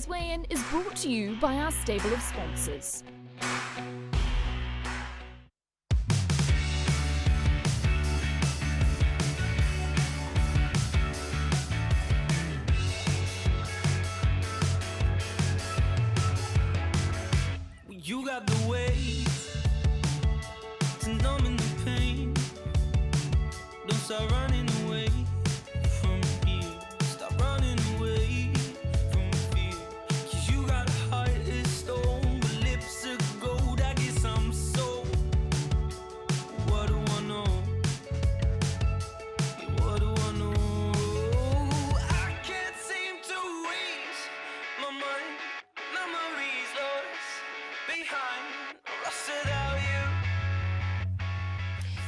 This weigh-in is brought to you by our stable of sponsors. You got the weight to numbing the pain. Don't start running away from here. Stop running away from fear. 'Cause you got a heart is stone, but lips are gold. I guess I'm so. What do I know? Yeah, what do I know? I can't seem to ease my mind. Memories lost behind, lost without you.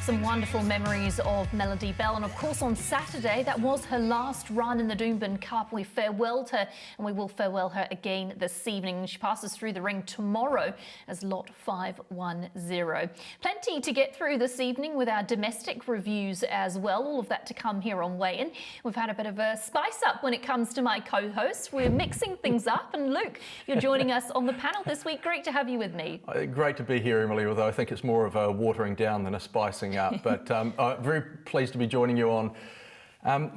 Some wonderful memories of Melody Belle, and of course on Saturday that was her last run in the Doomben Cup. We farewelled her and we will farewell her again this evening. She passes through the ring tomorrow as lot 510. Plenty to get through this evening with our domestic reviews as well. All of that to come here on Weigh-In. We've had a bit of a spice up when it comes to my co-hosts. We're mixing things up, and Luke, you're joining us on the panel this week. Great to have you with me. Great to be here, Emily, although I think it's more of a watering down than a spicing up. But very pleased to be joining you on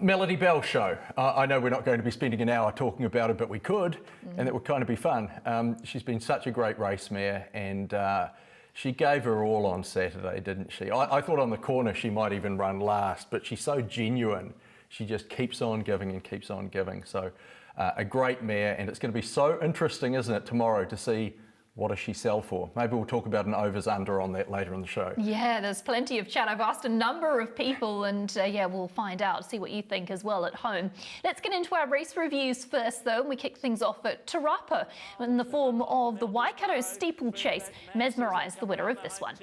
Melody Belle show. I know we're not going to be spending an hour talking about it, but we could, and it would kind of be fun. She's been such a great race mare, and she gave her all on Saturday, didn't she? I thought on the corner she might even run last, but she's so genuine. She just keeps on giving and keeps on giving. So a great mare, and it's going to be so interesting, isn't it, tomorrow to see what does she sell for? Maybe we'll talk about an overs under on that later in the show. Yeah, there's plenty of chat. I've asked a number of people, and yeah, we'll find out, see what you think as well at home. Let's get into our race reviews first, though. We kick things off at Te Rapa in the form of the Waikato Steeplechase. Mesmerise, the winner of this one.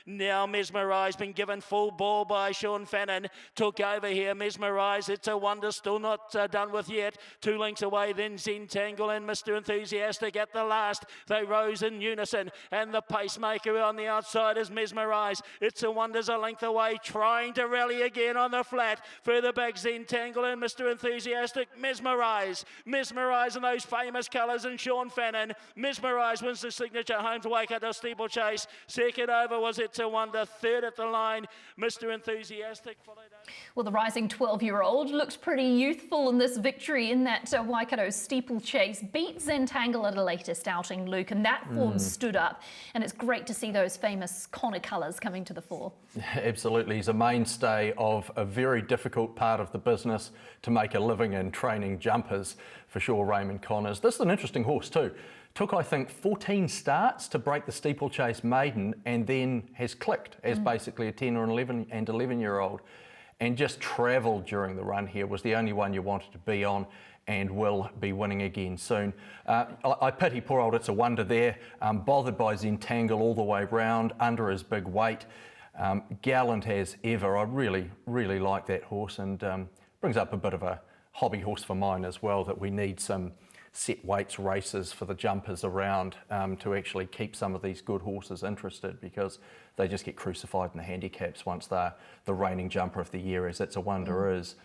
Now Mesmerise, been given full ball by Sean Fannin. Took over here, Mesmerise. It's a wonder, still not done with yet. 2 lengths away, then Zentangle and Mr. Enthusiastic at the last. They rose in unison, and the pacemaker on the outside is Mesmerise. It's a wonder's a length away, trying to rally again on the flat. Further back, Zentangle and Mr. Enthusiastic. Mesmerise. Mesmerise in those famous colours, and Sean Fannin. Mesmerise wins the signature home to Waikato Steeplechase. Second over was It's a Wonder. Third at the line, Mr. Enthusiastic. Well, the rising 12-year-old looked pretty youthful in this victory in that Waikato Steeplechase. Beat Zentangle at a latest outing, Luke, and that form stood up. And it's great to see those famous Connor colours coming to the fore. Absolutely. He's a mainstay of a very difficult part of the business to make a living in, training jumpers for sure, Raymond Connors. This is an interesting horse too. Took, I think, 14 starts to break the Steeplechase maiden, and then has clicked as basically a 10 or 11 and 11-year-old, and just travelled during the run here. Was the only one you wanted to be on, and will be winning again soon. I pity poor old It's a Wonder there, bothered by Zentangle all the way round, under his big weight. Gallant as ever. I really, really like that horse, and brings up a bit of a hobby horse for mine as well, that we need some set weights races for the jumpers around to actually keep some of these good horses interested, because they just get crucified in the handicaps once they're the reigning jumper of the year, as It's a Wonder is.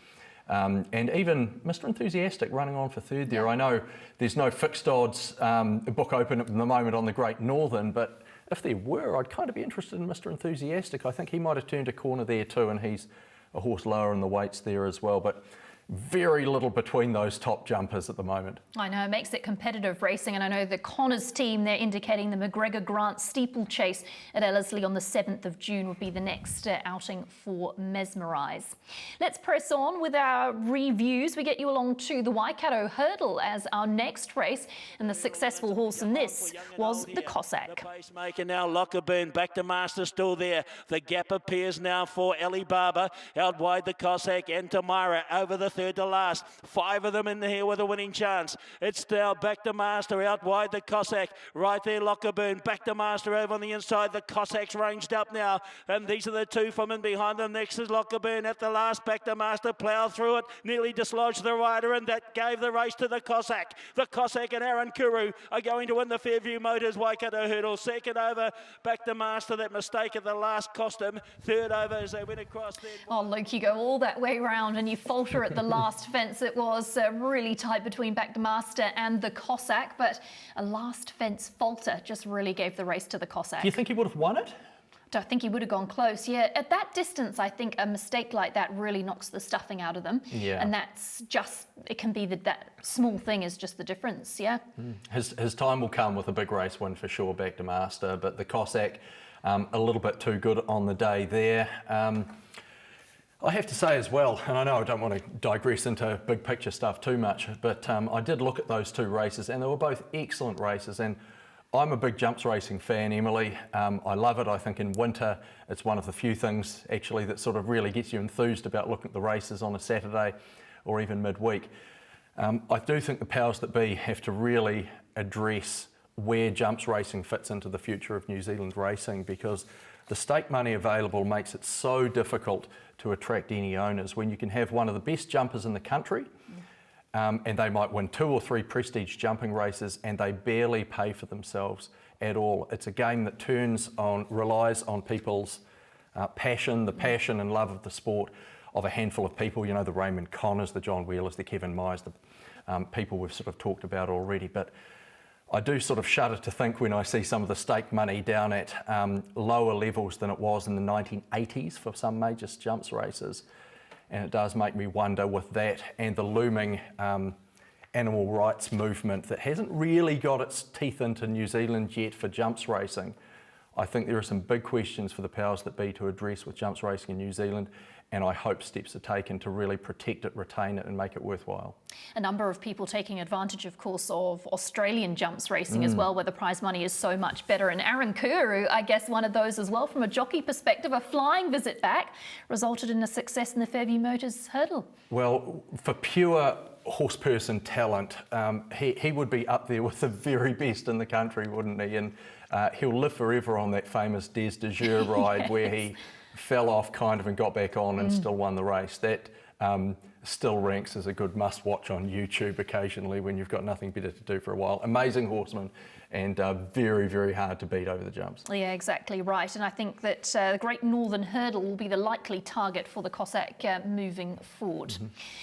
And even Mr. Enthusiastic running on for third there. I know there's no fixed odds book open at the moment on the Great Northern, but if there were, I'd kind of be interested in Mr. Enthusiastic. I think he might have turned a corner there too, and he's a horse lower in the weights there as well. But very little between those top jumpers at the moment. I know, it makes it competitive racing, and I know the Connors team, they're indicating the McGregor Grant Steeplechase at Ellerslie on the 7th of June would be the next outing for Mesmerise. Let's press on with our reviews. We get you along to the Waikato Hurdle as our next race, and the successful horse in this was the Cossack. The pacemaker now, Lockerburn, back to Master still there. The gap appears now for Ali Baba. Out wide the Cossack and Tamara over the third to last. 5 of them in here with a winning chance. It's now back to Master, out wide the Cossack. Right there Lockerburn, back to Master over on the inside. The Cossack's ranged up now, and these are the 2 from in behind them. Next is Lockerburn at the last, back to Master, plough through it, nearly dislodged the rider, and that gave the race to the Cossack. The Cossack and Aaron Kuru are going to win the Fairview Motors Waikato Hurdle. Second over, back to Master. That mistake at the last cost him. Third over as they went across there. Oh, Luke, you go all that way round and you falter at the last fence. It was really tight between Back to Master and the Cossack, but a last fence falter just really gave the race to the Cossack. Do you think he would have won it? I think he would have gone close, yeah. At that distance, I think a mistake like that really knocks the stuffing out of them. Yeah. And that's just, it can be that small thing is just the difference, yeah. His time will come with a big race win for sure, Back to Master, but the Cossack, a little bit too good on the day there. I have to say as well, and I know I don't want to digress into big picture stuff too much, but I did look at those two races and they were both excellent races. And I'm a big jumps racing fan, Emily. I love it. I think in winter, it's one of the few things actually that sort of really gets you enthused about looking at the races on a Saturday or even midweek. I do think the powers that be have to really address where jumps racing fits into the future of New Zealand racing, because the stake money available makes it so difficult to attract any owners when you can have one of the best jumpers in the country. And they might win 2 or 3 prestige jumping races and they barely pay for themselves at all. It's a game that relies on people's passion, the passion and love of the sport of a handful of people, you know, the Raymond Connors, the John Wheelers, the Kevin Myers, the people we've sort of talked about already. But I do sort of shudder to think when I see some of the stake money down at lower levels than it was in the 1980s for some major jumps races. And it does make me wonder with that and the looming animal rights movement that hasn't really got its teeth into New Zealand yet for jumps racing. I think there are some big questions for the powers that be to address with jumps racing in New Zealand, and I hope steps are taken to really protect it, retain it and make it worthwhile. A number of people taking advantage, of course, of Australian jumps racing as well, where the prize money is so much better. And Aaron Kuru, I guess one of those as well, from a jockey perspective, a flying visit back resulted in a success in the Fairview Motors hurdle. Well, for pure horseperson talent, he would be up there with the very best in the country, wouldn't he? And he'll live forever on that famous Des de Jure ride where he fell off kind of and got back on and still won the race. That still ranks as a good must watch on YouTube occasionally when you've got nothing better to do for a while. Amazing horseman and very, very hard to beat over the jumps. Yeah, exactly right. And I think that the Great Northern Hurdle will be the likely target for the Cossack moving forward.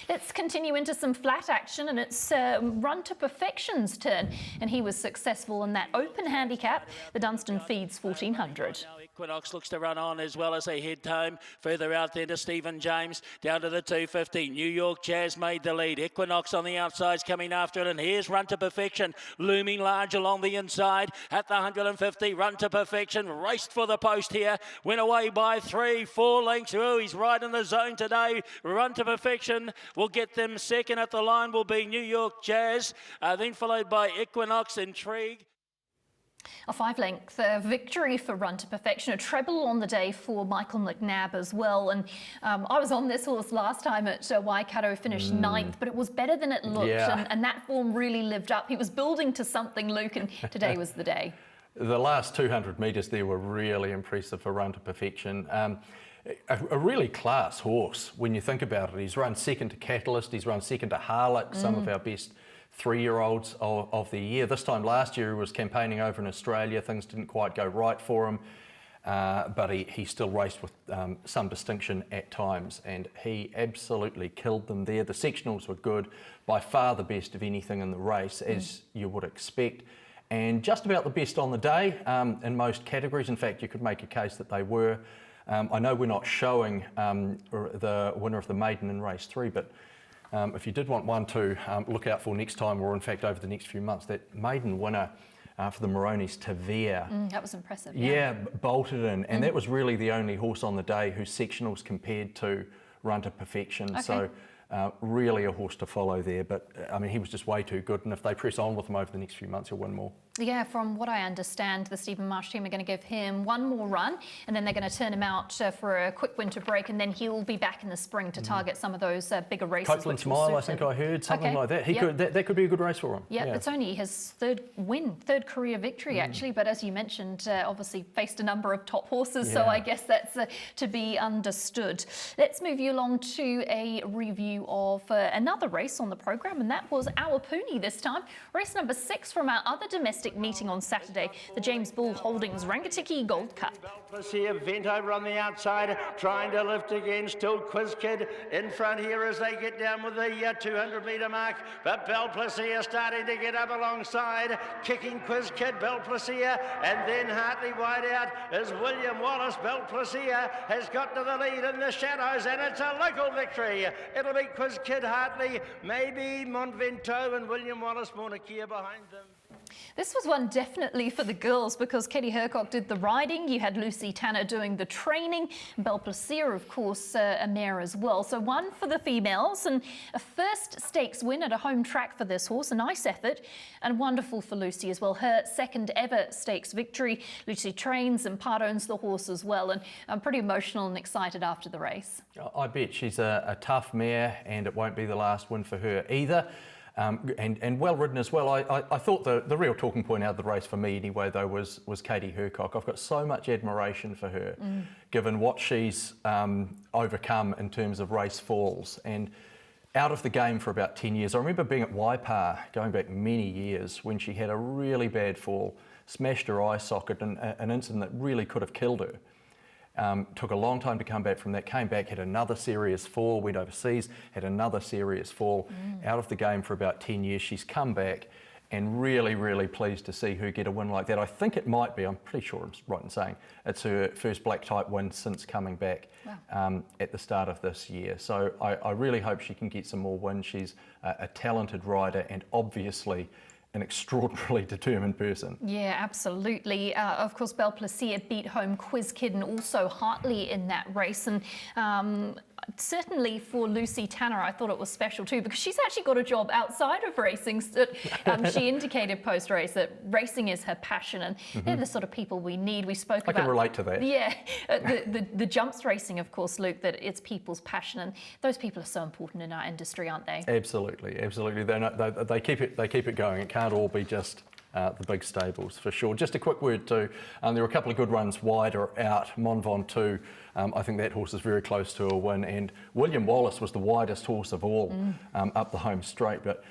Let's continue into some flat action, and it's Run to Perfection's turn. And he was successful in that open handicap, the Dunstan Feeds 1400. Equinox looks to run on as well as they head home. Further out there to Stephen James, down to the 250. New York Jazz made the lead. Equinox on the outside's coming after it, and here's Run to Perfection, looming large along the inside at the 150. Run to Perfection raced for the post here, went away by 3-4 lengths. Oh, he's right in the zone today. Run to Perfection will get them second. At the line will be New York Jazz, then followed by Equinox, Intrigue. A 5-length victory for Run to Perfection, a treble on the day for Michael McNabb as well. And I was on this horse last time at Waikato, finished 9th, but it was better than it looked. Yeah. And that form really lived up. He was building to something, Luke, and today was the day. The last 200 metres there were really impressive for Run to Perfection. A really class horse when you think about it. He's run second to Catalyst, he's run second to Harlech, some of our best 3-year-olds of the year. This time last year he was campaigning over in Australia. Things didn't quite go right for him, but he still raced with some distinction at times, and he absolutely killed them there. The sectionals were good, by far the best of anything in the race, as you would expect, and just about the best on the day in most categories. In fact, you could make a case that they were. I know we're not showing the winner of the maiden in race 3, but if you did want one to look out for next time, or in fact over the next few months, that maiden winner for the Moroney's Tavere. That was impressive. Yeah, bolted in, and that was really the only horse on the day whose sectionals compared to Run to Perfection. Okay. So really a horse to follow there, but I mean, he was just way too good, and if they press on with him over the next few months, he'll win more. Yeah, from what I understand, the Stephen Marsh team are going to give him one more run, and then they're going to turn him out for a quick winter break, and then he'll be back in the spring to target some of those bigger races. Copeland Smile, I think I heard, something like that. He could, that could be a good race for him. Yeah, it's only his third career victory actually, but as you mentioned, obviously faced a number of top horses, so I guess that's to be understood. Let's move you along to a review of another race on the programme, and that was Awapuni this time. Race number 6 from our other domestic fantastic meeting on Saturday, the James Bull Holdings Rangatiki Gold Cup. Belplacia, Vent over on the outside, trying to lift again. Still Quiz Kid in front here as they get down with the 200-metre mark. But Belplacia starting to get up alongside, kicking Quiz Kid, Belplacia, and then Hartley wide out is William Wallace. Belplacia has got to the lead in the shadows, and it's a local victory. It'll be Quiz Kid, Hartley, maybe Montvento and William Wallace Monakia behind them. This was one definitely for the girls because Katie Hercock did the riding. You had Lucy Tanner doing the training. Belplacia, of course, a mare as well. So one for the females and a first stakes win at a home track for this horse. A nice effort and wonderful for Lucy as well. Her second ever stakes victory. Lucy trains and part owns the horse as well. And I'm pretty emotional and excited after the race. I bet she's a tough mare and it won't be the last win for her either. And well ridden as well. I thought the real talking point out of the race for me anyway though was Katie Hercock. I've got so much admiration for her given what she's overcome in terms of race falls and out of the game for about 10 years. I remember being at Waipā going back many years when she had a really bad fall, smashed her eye socket, and an incident that really could have killed her. Took a long time to come back from that, came back, had another serious fall, went overseas, had another serious fall, out of the game for about 10 years. She's come back and really, really pleased to see her get a win like that. I think it might be, I'm pretty sure I'm right in saying, it's her first black type win since coming back at the start of this year. So I really hope she can get some more wins. She's a talented rider and obviously an extraordinarily determined person. Yeah, absolutely. Of course, Belplacia beat home Quiz Kid and also Hartley in that race. And certainly for Lucy Tanner, I thought it was special too because she's actually got a job outside of racing. She indicated post-race that racing is her passion and they're the sort of people we need. We spoke about... I can relate to that. Yeah. The jumps racing, of course, Luke, that it's people's passion and those people are so important in our industry, aren't they? Absolutely, absolutely. They keep it going. It can't all be just the big stables for sure. Just a quick word too, there were a couple of good runs wider out. Montvento, I think that horse is very close to a win, and William Wallace was the widest horse of all up the home straight, but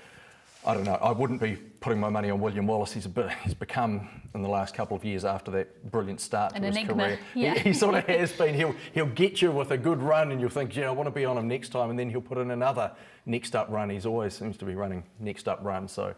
I don't know, I wouldn't be putting my money on William Wallace. He's become, in the last couple of years after that brilliant start to his career, he sort of has been. He'll get you with a good run and you'll think, yeah, I want to be on him next time, and then he'll put in another next up run. He's always seems to be running next up run, so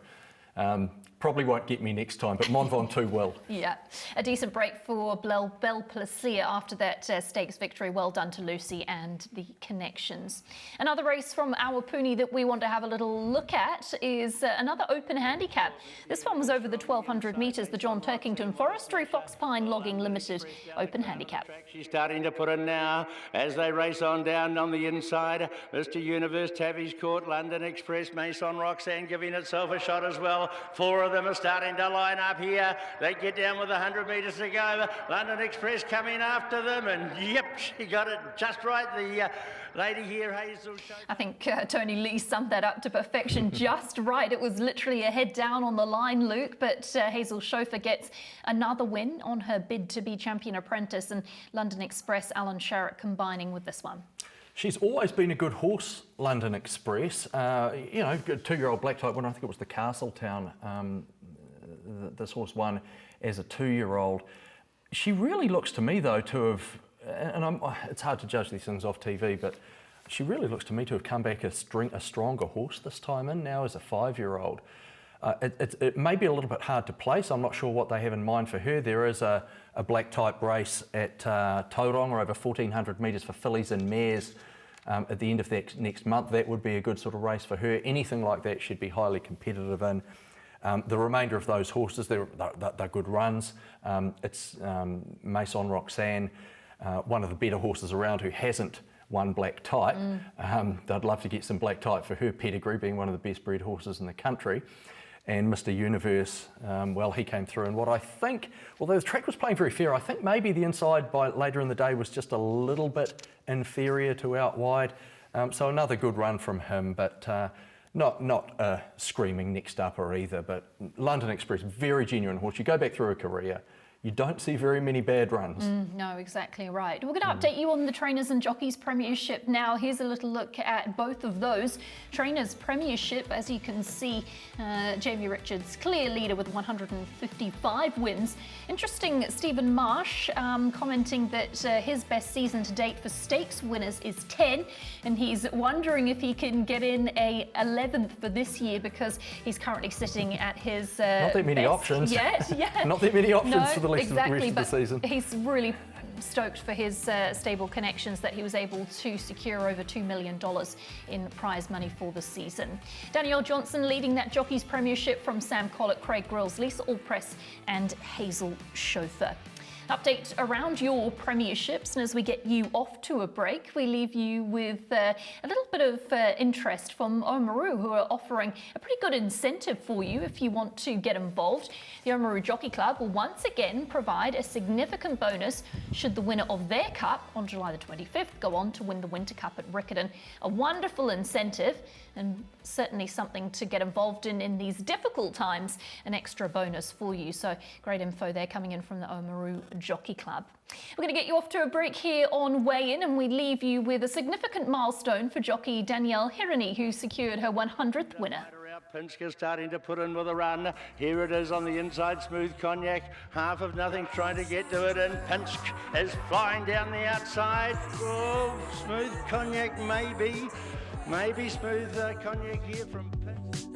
probably won't get me next time, but Montvento will. Yeah, a decent break for Belplacia after that stakes victory. Well done to Lucy and the connections. Another race from our Puni that we want to have a little look at is another open handicap. This one was over the 1200 metres, the John Turkington Forestry Fox Pine Logging Limited Open Handicap. She's starting to put in now as they race on down on the inside. Mr. Universe, Tavish Court, London Express, Mason Roxanne giving itself a shot as well. Four of them are starting to line up here. They get down with 100 metres to go. London Express coming after them, and yep, she got it just right. The lady here, Hazel. I think Tony Lee summed that up to perfection, just right. It was literally a head down on the line, Luke, but Hazel Chauffeur gets another win on her bid to be champion apprentice, and London Express, Alan Sharrett combining with this one. She's always been a good horse, London Express. You know, good two-year-old black type winner. I think it was the Castletown. This horse won as a two-year-old. She really looks to me, though, to have, and it's hard to judge these things off TV, but she really looks to me to have come back a stronger horse this time in now as a five-year-old. It may be a little bit hard to place. I'm not sure what they have in mind for her. There is a black type race at Tauranga over 1400 metres for fillies and mares at the end of that next month. That would be a good sort of race for her. Anything like that should be highly competitive in. The remainder of those horses, they're good runs. It's Mason Roxanne, one of the better horses around who hasn't won black type. They'd love to get some black type for her pedigree, being one of the best bred horses in the country. And Mr. Universe, well, he came through. And what I think, although the track was playing very fair, I think maybe the inside by later in the day was just a little bit inferior to out wide. So another good run from him, but not a screaming next upper either. But London Express, very genuine horse. You go back through her career, you don't see very many bad runs. No, exactly right. We're going to update you on the Trainers and Jockeys Premiership now. Here's a little look at both of those. Trainers Premiership, as you can see, Jamie Richards, clear leader with 155 wins. Interesting, Stephen Marsh commenting that his best season to date for stakes winners is 10, and he's wondering if he can get in a 11th for this year because he's currently sitting at his Not that many best options. Yet. Yeah. Not that many options for the rest exactly, of the season. He's really stoked for his stable connections that he was able to secure over $2 million in prize money for the season. Danielle Johnson leading that Jockeys Premiership from Sam Collett, Craig Grills, Lisa Allpress and Hazel Chauffeur. Update around your premierships, and as we get you off to a break, we leave you with a little bit of interest from Oamaru, who are offering a pretty good incentive for you if you want to get involved. The Oamaru Jockey Club will once again provide a significant bonus should the winner of their cup on July the 25th go on to win the Winter Cup at Riccarton. A wonderful incentive and certainly something to get involved in these difficult times, an extra bonus for you. So great info there coming in from the Oamaru Jockey Club. We're going to get you off to a break here on Weigh In, and we leave you with a significant milestone for jockey Danielle Hirani, who secured her 100th winner. Pinsker starting to put in with a run. Here it is on the inside, Smooth Cognac, half of nothing trying to get to it, and Pinsk is flying down the outside. Oh, Smooth Cognac maybe Smooth Cognac here from Pinsk.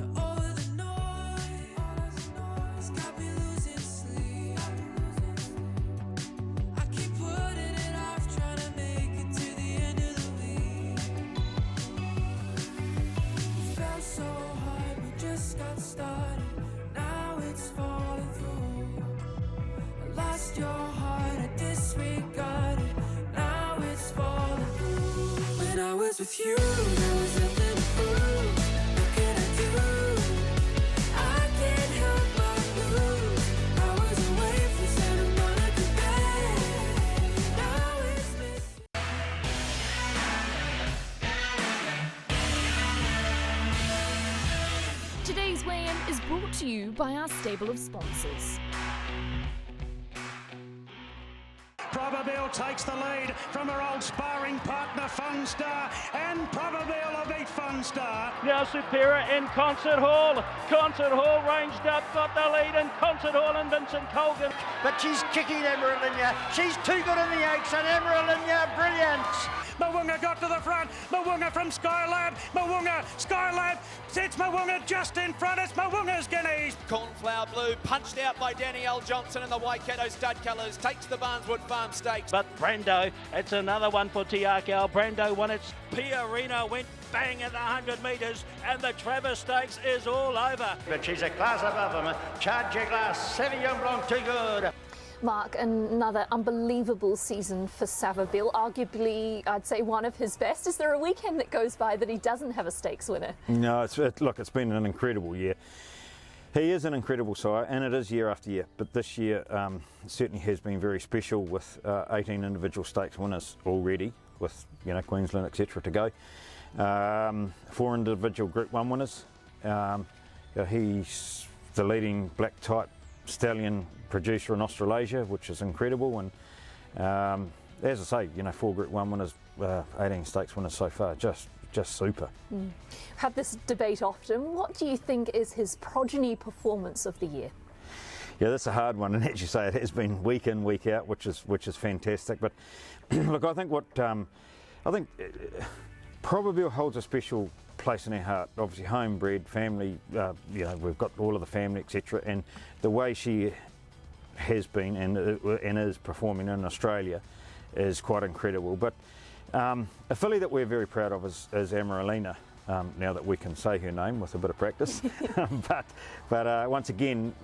Got started, now it's falling through. I lost your heart, I disregarded, now it's falling through. When I was with you, there was nothing to prove. What can I do? I can't help but lose. I was away from Santa Monica Bay. Now it's missing. Today's weigh-in is brought to you by our stable of sponsors. Savabeel takes the lead from her old sparring partner Funstar, and Savabeel will beat Funstar. Now Supera in Concert Hall. Concert Hall ranged up, got the lead in Concert Hall and Vincent Colgan. But she's kicking Emeralinia. She's too good in the oaks, and Emeralinia, brilliant. Mawunga got to the front. Mawunga from Skylab. Skylab sets Mawunga just in front. It's Mawunga's guineas. Cornflower Blue punched out by Danielle Johnson in the Waikato Stud colours. Takes the Barneswood Farm Stakes. But Brando, it's another one for Tiakau. Brando won its Piarina, went bang at the 100 metres, and the Travis Stakes is all over. But she's a class above them. Charge your glass. Sauvignon Blanc, too good. Mark, another unbelievable season for Savabeel, arguably, I'd say, one of his best. Is there a weekend that goes by that he doesn't have a stakes winner? No, look, it's been an incredible year. He is an incredible sire, and it is year after year, but this year certainly has been very special with 18 individual stakes winners already, with Queensland, etc. to go. 4 individual Group 1 winners. He's the leading black type stallion producer in Australasia, which is incredible, and as I say, 4 Group 1 winners, 18 stakes winners so far, just super. Had this debate often. What do you think is his progeny performance of the year? Yeah, that's a hard one, and as you say, it has been week in, week out, which is fantastic. But look, I think Savabeel holds a special place in our heart. Obviously, homebred family. We've got all of the family, etc. And the way she has been and is performing in Australia is quite incredible. But a filly that we're very proud of is Emeralina. Now that we can say her name with a bit of practice, but once again,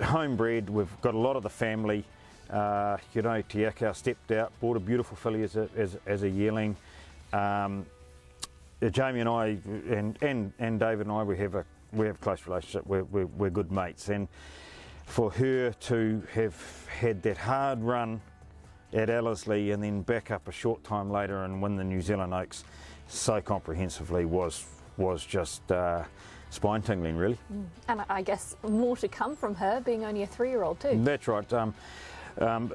homebred. We've got a lot of the family. Tiakau stepped out, bought a beautiful filly as a yearling. Jamie and I and David and I, we have a close relationship. We're good mates, and for her to have had that hard run at Ellerslie and then back up a short time later and win the New Zealand Oaks so comprehensively was just spine tingling, really. And I guess more to come from her, being only a 3-year-old too. That's right.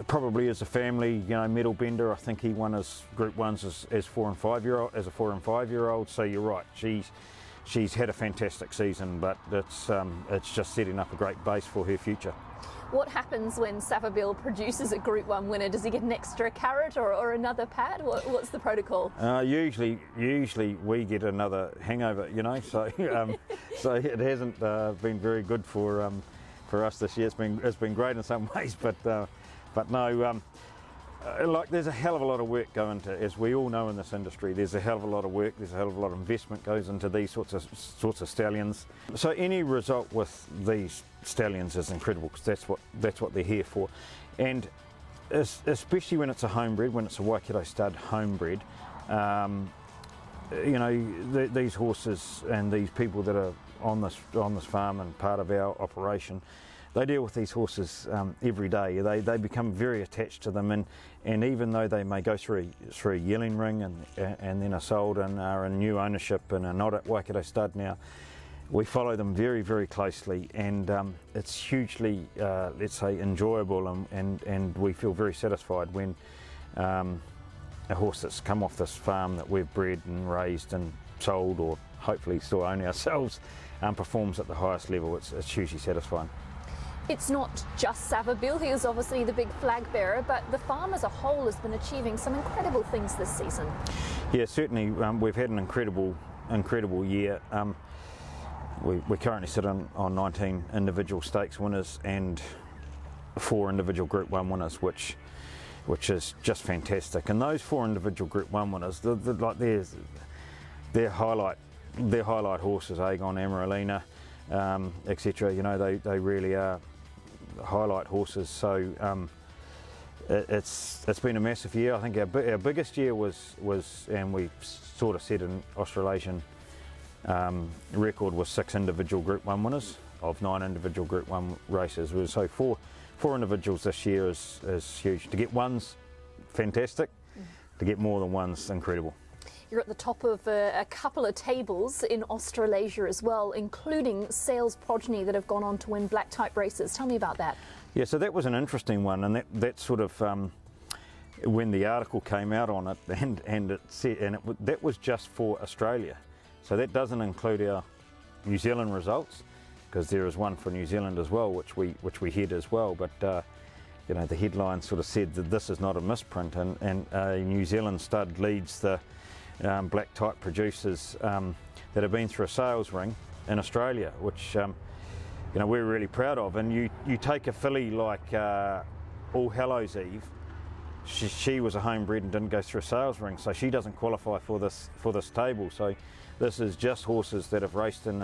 Probably as a family, medal bender. I think he won his Group 1s as 4 and 5-year-old, as a 4 and 5-year-old. So you're right. She's had a fantastic season, but it's just setting up a great base for her future. What happens when Savabeel produces a Group 1 winner? Does he get an extra carrot or another pad? What's the protocol? Usually we get another hangover, So so it hasn't been very good for us this year. It's been great in some ways, but no. Like there's a hell of a lot of work going into, as we all know in this industry, there's a hell of a lot of work, there's a hell of a lot of investment goes into these sorts of stallions. So any result with these stallions is incredible, because that's what they're here for. And especially when it's a homebred, when it's a Waikato Stud homebred, these horses and these people that are on this farm and part of our operation, they deal with these horses every day. They become very attached to them, and even though they may go through a yearling ring and then are sold and are in new ownership and are not at Waikato Stud now, we follow them very, very closely, and it's hugely, let's say, enjoyable, and we feel very satisfied when a horse that's come off this farm that we've bred and raised and sold, or hopefully still own ourselves, performs at the highest level. It's hugely satisfying. It's not just Savabeel, he is obviously the big flag bearer, but the farm as a whole has been achieving some incredible things this season. Yeah, certainly. We've had an incredible year. We currently sit on 19 individual stakes winners and 4 individual Group 1 winners, which is just fantastic. And those 4 individual Group 1 winners, they're highlight horses, Aegon, Amaralina, etc. They really are highlight horses. So it's been a massive year. I think our biggest year was, and we sort of set an Australasian record, was 6 individual Group 1 winners of 9 individual Group 1 races. So four individuals this year is huge. To get ones, fantastic. To get more than one's incredible. You're at the top of a couple of tables in Australasia as well, including Sales Progeny that have gone on to win black type races. Tell me about that. Yeah, so that was an interesting one, and that sort of when the article came out on it, and it said, that was just for Australia. So that doesn't include our New Zealand results, because there is one for New Zealand as well, which we hit as well. But the headline sort of said that this is not a misprint, and New Zealand Stud leads the black type producers that have been through a sales ring in Australia, which we're really proud of. And you take a filly like All Hallows Eve. She was a homebred and didn't go through a sales ring, so she doesn't qualify for this table. So this is just horses that have raced in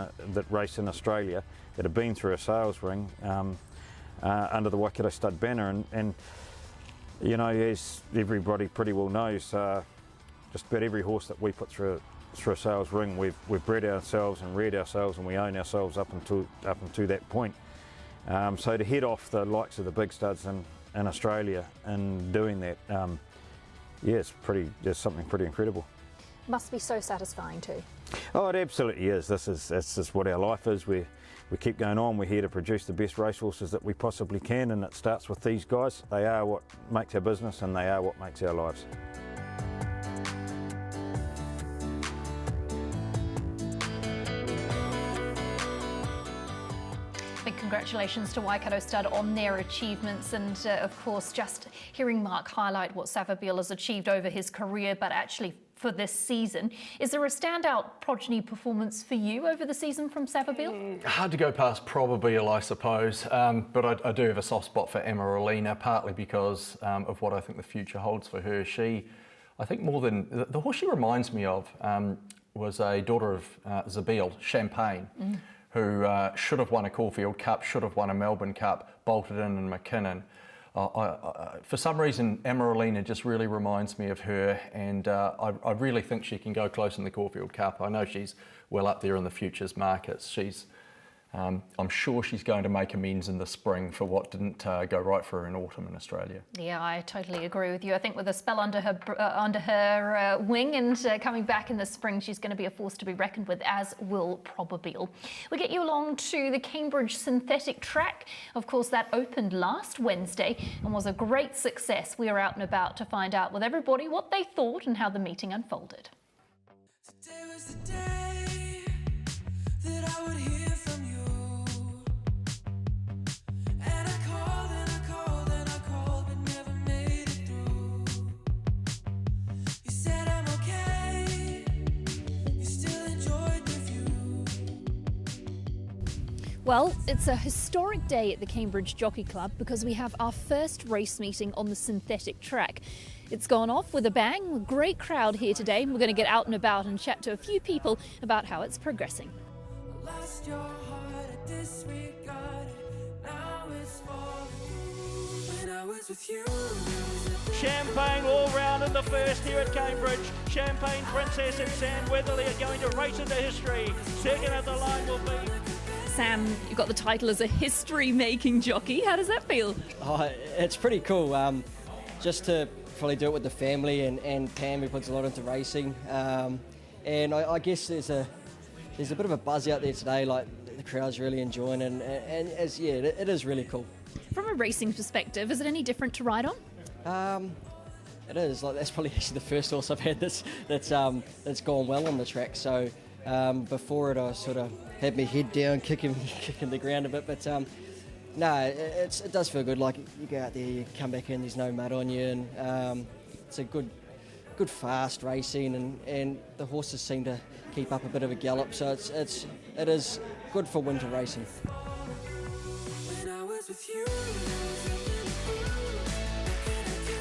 Australia, that have been through a sales ring under the Waikato Stud banner, and as everybody pretty well knows, just about every horse that we put through a sales ring, we've bred ourselves and reared ourselves, and we own ourselves up until that point. So to head off the likes of the big studs in Australia and doing that, it's something pretty incredible. Must be so satisfying too. Oh, it absolutely is. This is what our life is. We keep going on. We're here to produce the best racehorses that we possibly can, and it starts with these guys. They are what makes our business, and they are what makes our lives. Big congratulations to Waikato Stud on their achievements, and of course just hearing Mark highlight what Savabeel has achieved over his career, but actually for this season. Is there a standout progeny performance for you over the season from Savabeel? Hard to go past Probabeel, I suppose, but I do have a soft spot for Amaralina, partly because of what I think the future holds for her. I think more than the horse she reminds me of was a daughter of Savabeel, Champagne, who should have won a Caulfield Cup, should have won a Melbourne Cup, bolted in McKinnon. For some reason, Amaralina just really reminds me of her, and I really think she can go close in the Caulfield Cup. I know she's well up there in the futures markets. She's I'm sure she's going to make amends in the spring for what didn't go right for her in autumn in Australia. Yeah, I totally agree with you. I think with a spell under her wing and coming back in the spring, she's going to be a force to be reckoned with, as will Probabeel. We get you along to the Cambridge synthetic track. Of course, that opened last Wednesday and was a great success. We are out and about to find out with everybody what they thought and how the meeting unfolded. Today was the day that I would hear from you. And I called and I called and I called, but never made it through. You said I'm okay, you still enjoyed the view. Well, it's a historic day at the Cambridge Jockey Club because we have our first race meeting on the synthetic track. It's gone off with a bang, a great crowd here today. We're going to get out and about and chat to a few people about how it's progressing. Lost your heart, I disregarded, now it's falling through. When I was with you. Champagne all round in the first here at Cambridge. Champagne Princess and Sam Weatherly are going to race into history. Second at the line will be... Sam, you've got the title as a history-making jockey. How does that feel? Oh, it's pretty cool. Just to probably do it with the family and Pam, who puts a lot into racing. And I guess there's a bit of a buzz out there today, like the crowd's really enjoying it, and it is really cool. From a racing perspective, is it any different to ride on? It is. Like, that's probably actually the first horse I've had that's gone well on the track. So before it, I sort of had my head down, kicking the ground a bit, but no, it does feel good. Like, you go out there, you come back in, there's no mud on you, and it's a good fast racing, and the horses seem to keep up a bit of a gallop, so it is good for winter racing. When I was with you.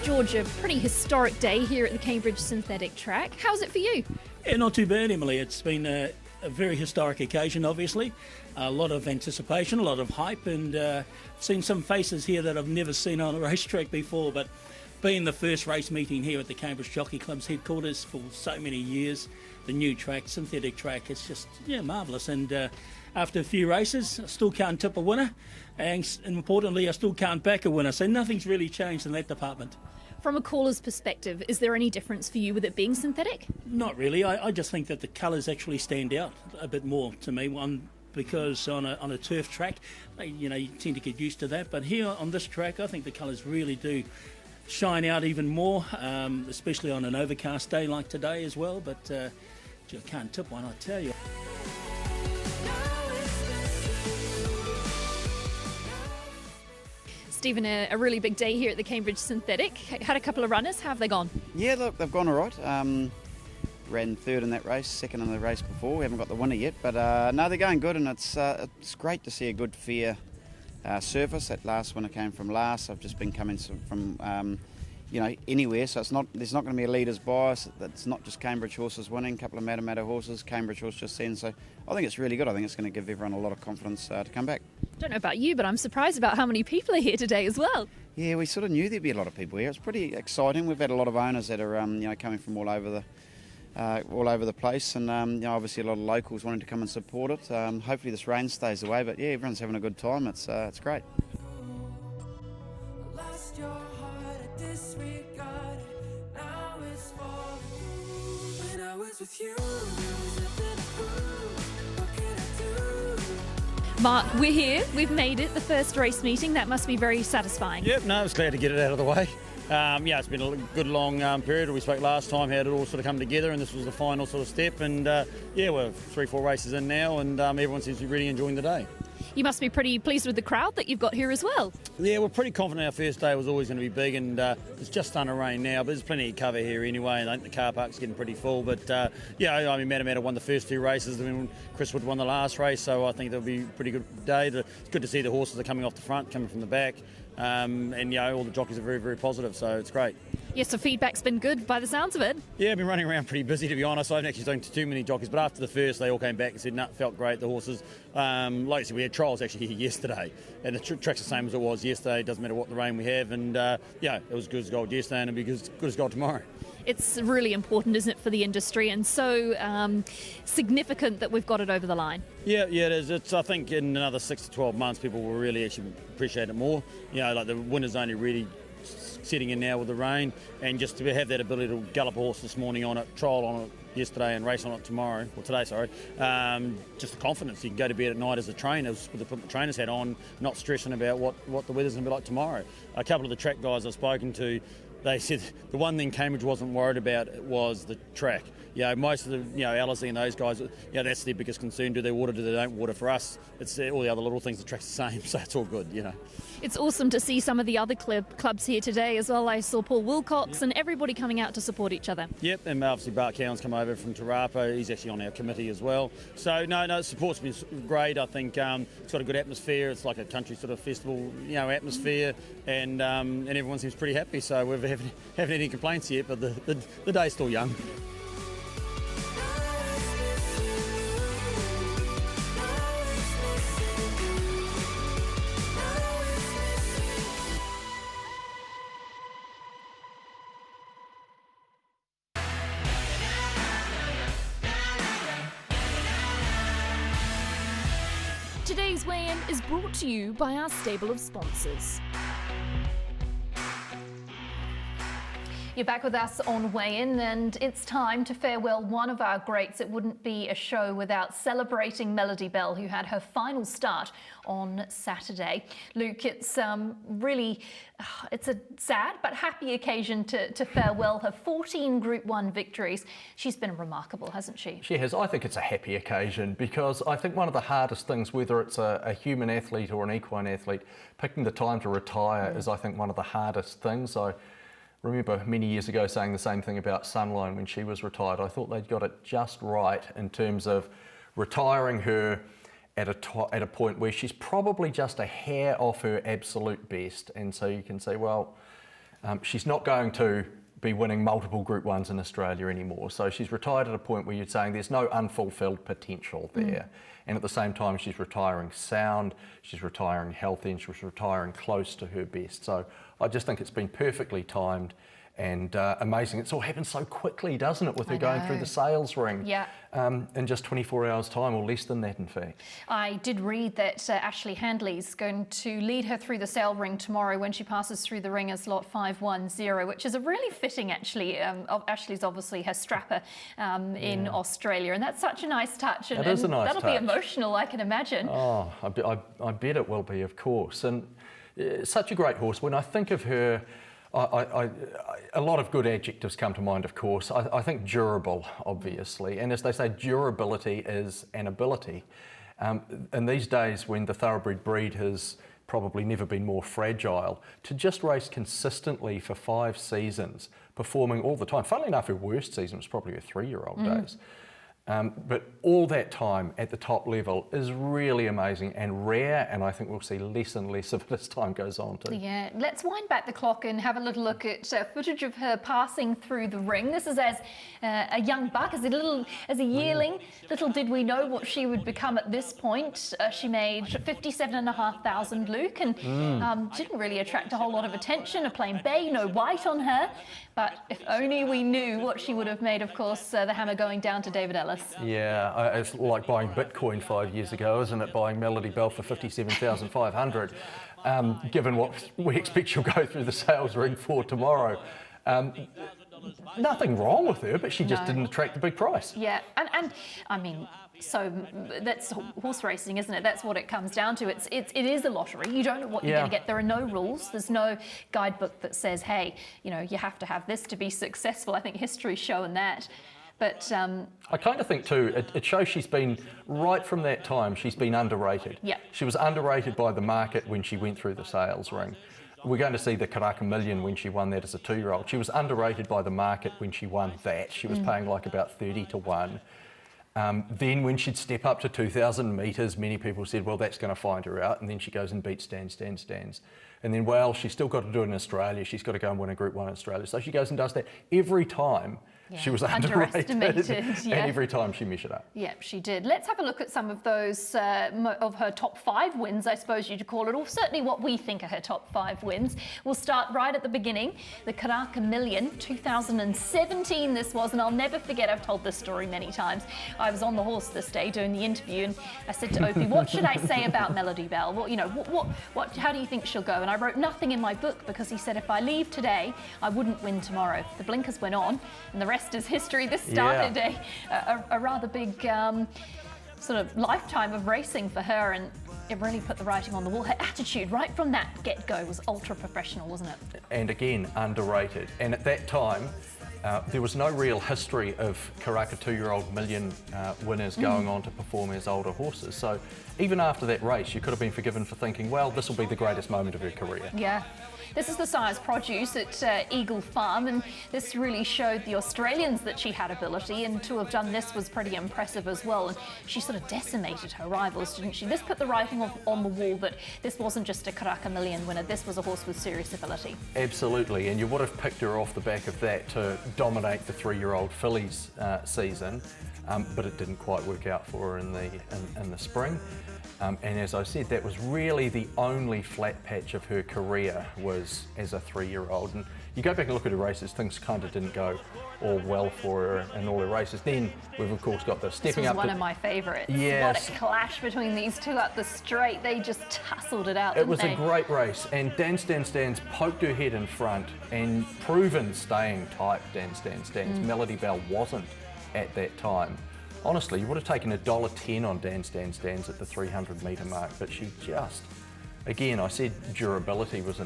George, a pretty historic day here at the Cambridge synthetic track. How's it for you? Yeah, not too bad, Emily. It's been a very historic occasion, obviously. A lot of anticipation, a lot of hype, and seen some faces here that I've never seen on a racetrack before. But being the first race meeting here at the Cambridge Jockey Club's headquarters for so many years, the new track, synthetic track, it's just, marvellous. And after a few races, I still can't tip a winner, and importantly, I still can't back a winner. So nothing's really changed in that department. From a caller's perspective, is there any difference for you with it being synthetic? Not really. I just think that the colours actually stand out a bit more to me. One, because on a turf track, you tend to get used to that. But here on this track, I think the colours really do shine out even more, especially on an overcast day like today as well. But I can't tip one, I tell you. Stephen, a really big day here at the Cambridge Synthetic. Had a couple of runners. How have they gone? Yeah, look, they've gone all right. Ran third in that race, second in the race before. We haven't got the winner yet, but no, they're going good, and it's great to see a good, fair surface. That last winner came from last. I've just been coming from anywhere, so there's not going to be a leader's bias. It's not just Cambridge horses winning, a couple of Matamata horses, Cambridge horse just then. So I think it's really good. I think it's going to give everyone a lot of confidence to come back. Don't know about you, but I'm surprised about how many people are here today as well. Yeah, we sort of knew there'd be a lot of people here. It's pretty exciting. We've had a lot of owners that are coming from all over the place, and obviously a lot of locals wanting to come and support it. Hopefully this rain stays away, but yeah, everyone's having a good time. It's great. Lost your heart, I disregarded, now it's falling through. When I was with you, what could I do? Mark, we're here. We've made it, the first race meeting. That must be very satisfying. Yep, no, I was glad to get it out of the way. It's been a good long period. We spoke last time how it all sort of come together, and this was the final sort of step. And we're 3-4 races in now, and everyone seems to be really enjoying the day. You must be pretty pleased with the crowd that you've got here as well. Yeah, we're pretty confident our first day was always going to be big, and it's just starting to rain now, but there's plenty of cover here anyway, and I think the car park's getting pretty full. But Matamata won the first 2 races, and Chris Wood won the last race, so I think that'll be a pretty good day. It's good to see the horses are coming off the front, coming from the back. All the jockeys are very, very positive, so it's great. Yes, the feedback's been good by the sounds of it. Yeah, I've been running around pretty busy, to be honest. I haven't actually spoken to too many jockeys, but after the first, they all came back and said, it felt great. The horses, like I said, we had trials actually here yesterday, and the track's the same as it was yesterday. It doesn't matter what the rain we have, and it was good as gold yesterday, and it'll be good as gold tomorrow. It's really important, isn't it, for the industry, and so significant that we've got it over the line. Yeah, it is. I think in another 6 to 12 months, people will really actually appreciate it more. Like the winter's only really setting in now with the rain, and just to have that ability to gallop a horse this morning on it, trial on it yesterday and race on it tomorrow, or today, sorry. Just the confidence. You can go to bed at night as a trainer with the trainer's hat on, not stressing about what the weather's going to be like tomorrow. A couple of the track guys I've spoken to, they said the one thing Cambridge wasn't worried about was the track. Most of the, Alice and those guys, that's their biggest concern. Do they water, do they don't water? For us, it's all the other little things, the track's the same, so it's all good, It's awesome to see some of the other clubs here today as well. I saw Paul Wilcox and everybody coming out to support each other. Yep, and obviously Bart Cowan's come over from Te Rapa. He's actually on our committee as well. So, the support's been great. I think it's got a good atmosphere. It's like a country sort of festival, atmosphere, and everyone seems pretty happy. So we haven't any complaints yet, but the day's still young. Today's weigh-in is brought to you by our stable of sponsors. You're back with us on Weigh-In, and it's time to farewell one of our greats. It wouldn't be a show without celebrating Melody Belle, who had her final start on Saturday. Luke, it's really, it's a sad but happy occasion to farewell her 14 Group 1 victories. She's been remarkable, hasn't she? She has. I think it's a happy occasion because I think one of the hardest things, whether it's a human athlete or an equine athlete, picking the time to retire is, I think, one of the hardest things. I remember many years ago saying the same thing about Sunline when she was retired. I thought they'd got it just right in terms of retiring her at a point where she's probably just a hair off her absolute best. And so you can say, well, she's not going to be winning multiple Group 1s in Australia anymore. So she's retired at a point where you're saying there's no unfulfilled potential there. And at the same time, she's retiring sound, she's retiring healthy, and she's retiring close to her best. So I just think it's been perfectly timed and amazing. It's all happened so quickly, doesn't it, with her going through the sales ring in just 24 hours time, or less than that in fact. I did read that Ashley Handley's going to lead her through the sale ring tomorrow when she passes through the ring as lot 510, which is a really fitting, actually. Ashley's obviously her strapper in Australia, and that's such a nice touch. And, it is a nice that'll touch. Be emotional, I can imagine. Oh, I bet it will be, of course. And such a great horse. When I think of her, a lot of good adjectives come to mind, of course. I think durable, obviously, and as they say, durability is an ability. In these days when the thoroughbred breed has probably never been more fragile, to just race consistently for 5 seasons, performing all the time. Funnily enough, her worst season was probably her 3-year-old days. But all that time at the top level is really amazing and rare, and I think we'll see less and less of it as time goes on too. Yeah, let's wind back the clock and have a little look at footage of her passing through the ring. This is as a young buck, as a yearling. Little did we know what she would become at this point. She made 57,500, Luke, and didn't really attract a whole lot of attention. A plain bay, no white on her. But if only we knew what she would have made, of course, the hammer going down to David Ellis. Yeah, it's like buying Bitcoin 5 years ago, isn't it? Buying Melody Belle for 57,500, given what we expect she'll go through the sales ring for tomorrow. Nothing wrong with her, but she just didn't attract the big price. Yeah, and I mean, so that's horse racing, isn't it? That's what it comes down to. It is a lottery. You don't know what you're going to get. There are no rules. There's no guidebook that says, hey, you have to have this to be successful. I think history's showing that. But I kind of think too, it shows she's been, right from that time, she's been underrated. Yeah. She was underrated by the market when she went through the sales ring. We're going to see the Karaka Million when she won that as a 2-year-old. She was underrated by the market when she won that. She was paying like about 30 to 1. Then when she'd step up to 2,000 metres, many people said, well, that's going to find her out. And then she goes and beats Stands. And then, well, she's still got to do it in Australia. She's got to go and win a Group 1 in Australia. So she goes and does that every time. Yeah, she was underrated, yeah. and every time she measured up. Yeah, she did. Let's have a look at some of those of her top 5 wins, I suppose you'd call it, or certainly what we think are her top 5 wins. We'll start right at the beginning. The Karaka Million, 2017 this was, and I'll never forget, I've told this story many times. I was on the horse this day doing the interview, and I said to Opie, what should I say about Melody Belle? What, you know, how do you think she'll go? And I wrote nothing in my book because he said if I leave today, I wouldn't win tomorrow. The blinkers went on, and the rest is history. This started a rather big sort of lifetime of racing for her, and it really put the writing on the wall. Her attitude right from that get-go was ultra professional, wasn't it? And again, underrated. And at that time, there was no real history of Karaka 2-year-old million winners going on to perform as older horses. So even after that race, you could have been forgiven for thinking, well, this will be the greatest moment of her career. Yeah. This is the sire's produce at Eagle Farm, and this really showed the Australians that she had ability, and to have done this was pretty impressive as well. And she sort of decimated her rivals, didn't she? This put the writing on the wall that this wasn't just a Karaka Million winner, this was a horse with serious ability. Absolutely, and you would have picked her off the back of that to dominate the 3-year-old fillies season, but it didn't quite work out for her in the spring. And as I said, that was really the only flat patch of her career was as a 3-year-old. And you go back and look at her races, things kind of didn't go all well for her in all her races. Then we've of course got the stepping up. This was one of my favourites. Yes. What a clash between these two up the straight. They just tussled it out, It was didn't a they? great race, and Dan Stan Stans poked her head in front and proven staying tight. Dan Stan Stans. Melody Belle wasn't at that time. Honestly, you would have taken $1.10 on Dan Stan Stans at the 300 metre mark, but she just, again, I said durability was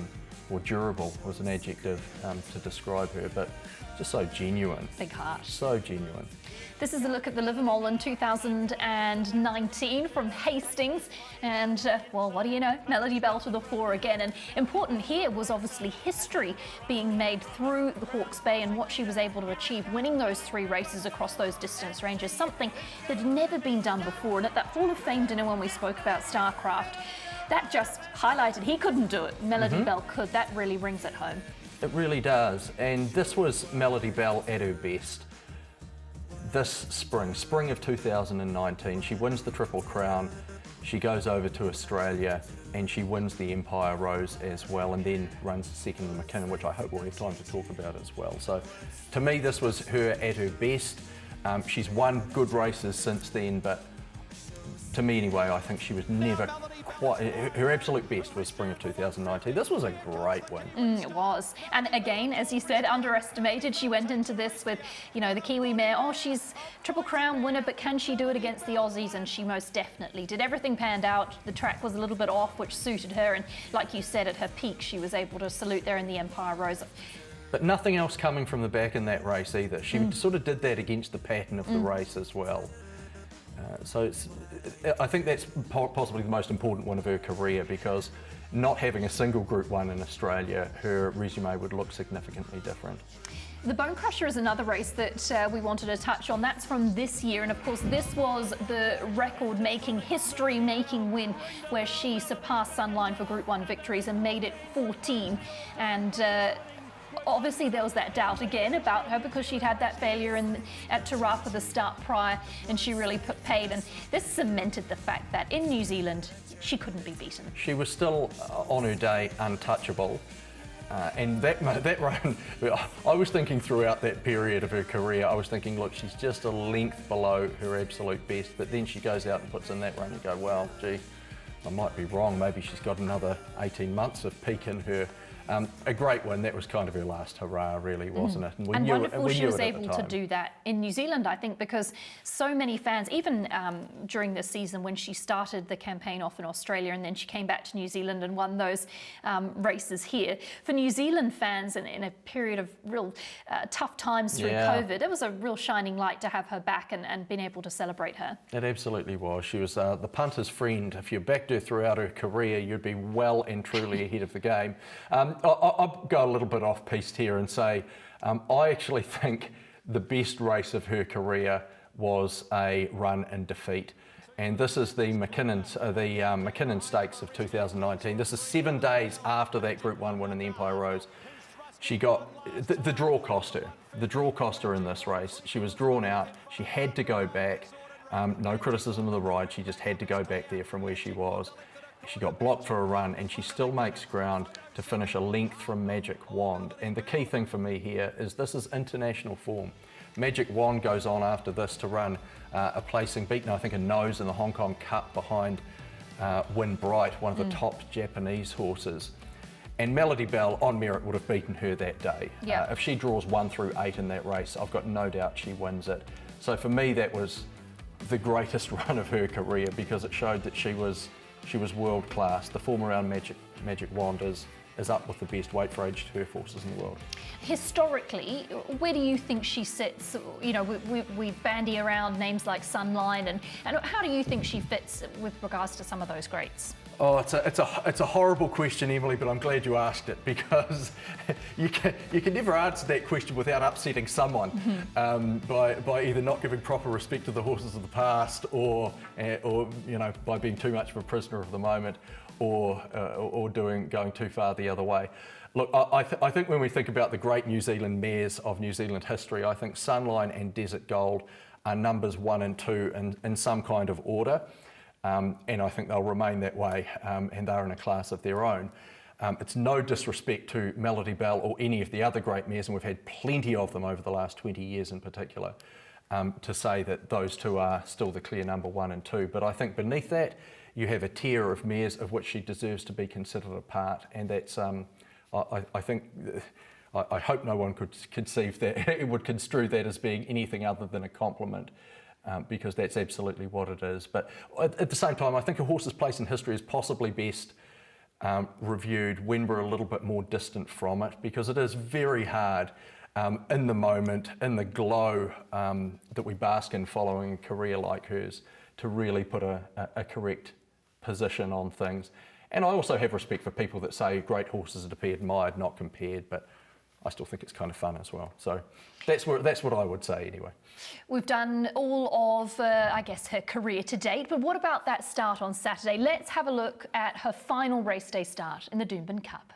durable was an adjective to describe her, but just so genuine. Big heart. So genuine. This is a look at the Livermore in 2019 from Hastings, and well, what do you know? Melody Belle to the fore again, and important here was obviously history being made through the Hawke's Bay and what she was able to achieve, winning those 3 races across those distance ranges, something that had never been done before. And at that Hall of Fame dinner when we spoke about Starcraft, that just highlighted he couldn't do it. Melody Belle could. That really rings it home. It really does, and this was Melody Belle at her best. This spring of 2019, she wins the Triple Crown, she goes over to Australia and she wins the Empire Rose as well, and then runs second in McKinnon, which I hope we'll have time to talk about as well. So to me, this was her at her best. She's won good races since then, but to me anyway, I think she was never quite, her absolute best was spring of 2019. This was a great win. It was. And again, as you said, underestimated. She went into this with, you know, the Kiwi mare, oh, she's Triple Crown winner, but can she do it against the Aussies? And she most definitely did. Everything panned out. The track was a little bit off, which suited her. And like you said, at her peak, she was able to salute there in the Empire Rose. But nothing else coming from the back in that race either. She sort of did that against the pattern of the race as well. So I think that's possibly the most important one of her career, because not having a single Group 1 in Australia, her resume would look significantly different. The Bone Crusher is another race that we wanted to touch on. That's from this year, and of course this was the record-making, history-making win where she surpassed Sunline for Group 1 victories and made it 14. And obviously there was that doubt again about her because she'd had that failure at Te Rapa the start prior, and she really paid, and this cemented the fact that in New Zealand she couldn't be beaten. She was still on her day untouchable, and that run, I was thinking throughout that period of her career, I was thinking, look, she's just a length below her absolute best, but then she goes out and puts in that run, you go, well, gee, I might be wrong, maybe she's got another 18 months of peak in her. A great win. That was kind of her last hurrah, really, wasn't it? And wonderful she was able to do that in New Zealand, I think, because so many fans, even during this season when she started the campaign off in Australia and then she came back to New Zealand and won those races here, for New Zealand fans in a period of real tough times through COVID, it was a real shining light to have her back and being able to celebrate her. It absolutely was. She was the punter's friend. If you backed her throughout her career, you'd be well and truly ahead of the game. I'll go a little bit off piste here and say I actually think the best race of her career was a run in defeat, And this is the McKinnon Stakes of 2019. This is 7 days after that Group 1 win in the Empire Rose. She got, the draw cost her. The draw cost her in this race. She was drawn out, she had to go back. No criticism of the ride, she just had to go back there from where she was. She got blocked for a run and she still makes ground to finish a length from Magic Wand. And the key thing for me here is this is international form. Magic Wand goes on after this to run a placing, beaten I think a nose in the Hong Kong Cup behind Win Bright, one of the top Japanese horses. And Melody Belle on merit would have beaten her that day. If she draws 1 through 8 in that race, I've got no doubt she wins it. So for me that was the greatest run of her career because it showed that she was world class. The form around Magic Wand is up with the best weight for age turf horses in the world. Historically, where do you think she sits? You know, we bandy around names like Sunline, and how do you think she fits with regards to some of those greats? Oh, it's a horrible question, Emily, but I'm glad you asked it because you can never answer that question without upsetting someone by either not giving proper respect to the horses of the past, or you know, by being too much of a prisoner of the moment, or going too far the other way. Look, I think when we think about the great New Zealand mares of New Zealand history, I think Sunline and Desert Gold are numbers 1 and 2 in some kind of order. And I think they'll remain that way, and they're in a class of their own. It's no disrespect to Melody Belle or any of the other great mares, and we've had plenty of them over the last 20 years in particular, to say that those two are still the clear number 1 and 2. But I think beneath that, you have a tier of mares of which she deserves to be considered a part, and that's, I hope no one could conceive that, it would construe that as being anything other than a compliment. Because that's absolutely what it is. But at the same time, I think a horse's place in history is possibly best reviewed when we're a little bit more distant from it, because it is very hard in the moment, in the glow that we bask in following a career like hers, to really put a correct position on things. And I also have respect for people that say great horses are to be admired, not compared, but I still think it's kind of fun as well. So that's what I would say anyway. We've done all of, I guess, her career to date, but what about that start on Saturday? Let's have a look at her final race day start in the Doomben Cup.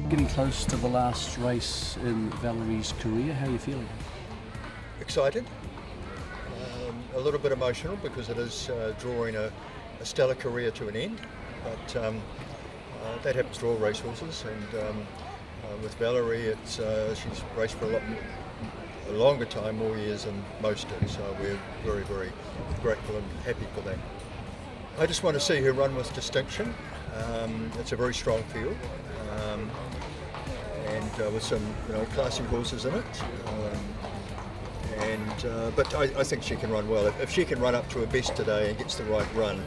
Getting close to the last race in Valerie's career, how are you feeling? Excited, a little bit emotional because it is drawing a stellar career to an end, but that happens to all racehorses, and with Valerie, she's raced for a longer time, more years than most do, so we're very, very grateful and happy for that. I just want to see her run with distinction. It's a very strong field, and with some classy horses in it. But I think she can run well. If she can run up to her best today and gets the right run,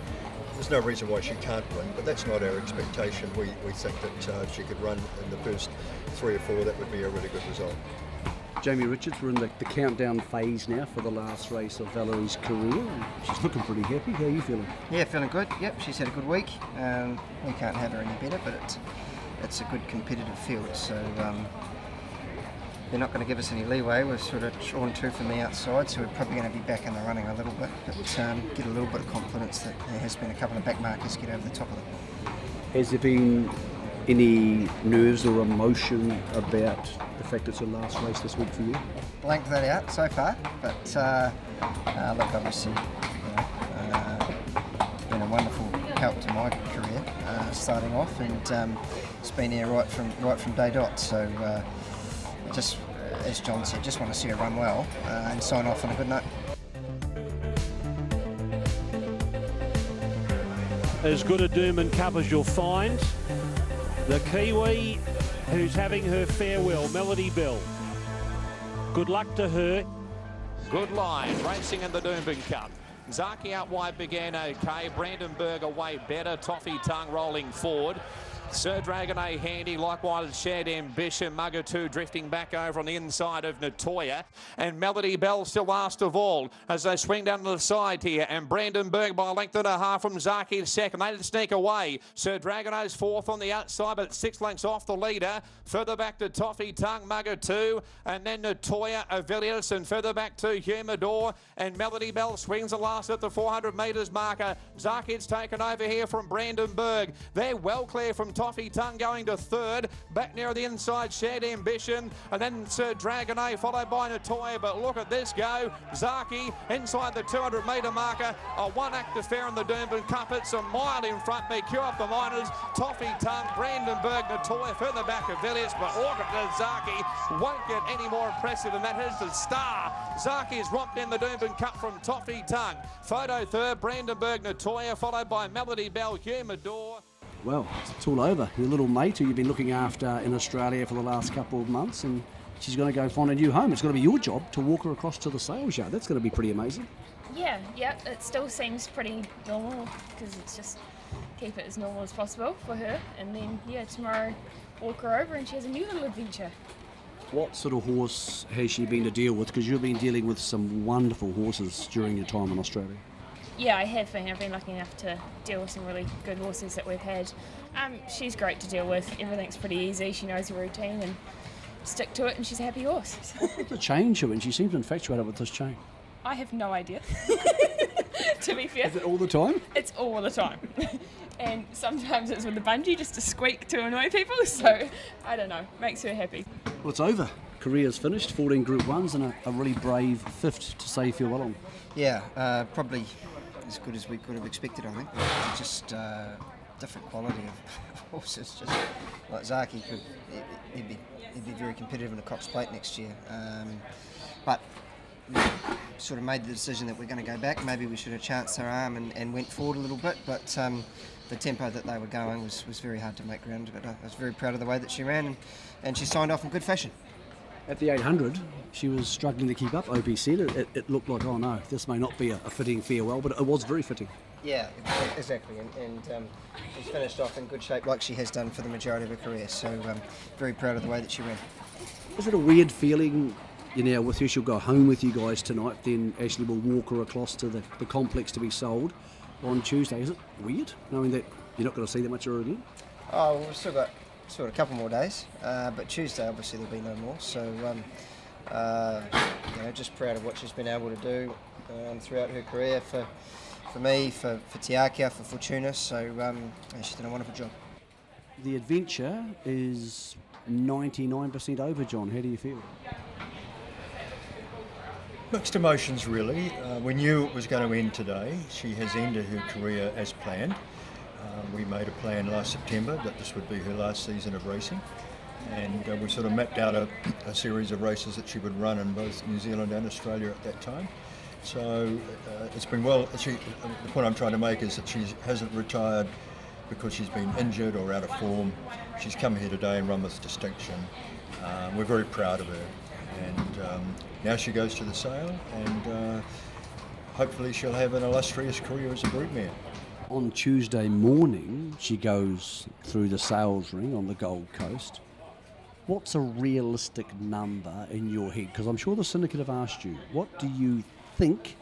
there's no reason why she can't win, but that's not our expectation. We think that if she could run in the first 3 or 4, that would be a really good result. Jamie Richards, we're in the countdown phase now for the last race of Valerie's career. She's looking pretty happy. How are you feeling? Yeah, feeling good. Yep, she's had a good week. We can't have her any better, but it's a good competitive field, so they're not going to give us any leeway. We've sort of drawn 2 from the outside, so we're probably going to be back in the running a little bit, but get a little bit of confidence that there has been a couple of back markers get over the top of it. Has there been any nerves or emotion about the fact it's her last race this week for you? Blanked that out so far, but look, obviously, been a wonderful help to my career starting off, and it's been here right from day dot. So just as John said, just want to see her run well and sign off on a good note. As good a Doomben Cup as you'll find. The Kiwi who's having her farewell, Melody Belle. Good luck to her. Good line, racing in the Doomben Cup. Zaki out wide began okay. Brandenburg away better. Toffee Tongue rolling forward. Sir Dragon A handy, likewise Shared Ambition. Mugger 2 drifting back over on the inside of Natoya. And Melody Belle still last of all as they swing down to the side here. And Brandenburg by a length and a half from Zaki second. They did sneak away. Sir Dragon A's fourth on the outside, but 6 lengths off the leader. Further back to Toffee Tongue, Mugger 2. And then Natoya, Avilius, and further back to Humidor. And Melody Belle swings the last at the 400 metres marker. Zaki's taken over here from Brandenburg. They're well clear from Toffee Tongue going to third. Back near the inside, Shared Ambition. And then Sir Dragon A followed by Natoya. But look at this go. Zaki inside the 200 metre marker. A one act affair in the Doomben Cup. It's a mile in front. They queue up the minors. Toffee Tongue, Brandenburg, Natoya further back of Villiers. But look at Zaki. Won't get any more impressive than that. Here's the star. Zaki's romped in the Doomben Cup from Toffee Tongue. Photo third, Brandenburg, Natoya followed by Melody Belle, Humidor. Well, it's all over. Your little mate who you've been looking after in Australia for the last couple of months, and she's going to go find a new home. It's going to be your job to walk her across to the sales yard. That's going to be pretty amazing. Yeah, it still seems pretty normal because it's just keep it as normal as possible for her. And then, tomorrow walk her over and she has a new little adventure. What sort of horse has she been to deal with? Because you've been dealing with some wonderful horses during your time in Australia. Yeah, I have been. I've been lucky enough to deal with some really good horses that we've had. She's great to deal with. Everything's pretty easy. She knows her routine and stick to it, and she's a happy horse. What's the change to her? And she seems infatuated with this chain. I have no idea, to be fair. Is it all the time? It's all the time. And sometimes it's with the bungee just to squeak to annoy people, so I don't know, makes her happy. Well, it's over. Career's finished, 14 Group 1s and a really brave fifth to say farewell on. Yeah, probably as good as we could have expected, I think. Just different quality of horses. Just like Zaki he'd be very competitive in the Cox Plate next year. But we sort of made the decision that we're going to go back. Maybe we should have chanced her arm and went forward a little bit, but the tempo that they were going was very hard to make ground. But I was very proud of the way that she ran, and she signed off in good fashion. At the 800, she was struggling to keep up, OP said. It looked like, oh no, this may not be a fitting farewell, but it was very fitting. Yeah, exactly, and she's finished off in good shape like she has done for the majority of her career, so very proud of the way that she ran. Is it a weird feeling, with her, she'll go home with you guys tonight, then Ashley will walk her across to the complex to be sold on Tuesday? Is it weird, knowing that you're not going to see that much of her again? Oh, well, we've still got a couple more days, but Tuesday obviously there'll be no more, so just proud of what she's been able to do throughout her career for me, for Tiakia, for Fortuna, so she's done a wonderful job. The adventure is 99% over, John. How do you feel? Mixed emotions, really. We knew it was going to end today. She has ended her career as planned. We made a plan last September that this would be her last season of racing, and we sort of mapped out a series of races that she would run in both New Zealand and Australia at that time. So it's been well. The point I'm trying to make is that she hasn't retired because she's been injured or out of form. She's come here today and run with distinction. We're very proud of her, and now she goes to the sale, and hopefully she'll have an illustrious career as a broodmare. On Tuesday morning, she goes through the sales ring on the Gold Coast. What's a realistic number in your head? Because I'm sure the syndicate have asked you. What do you think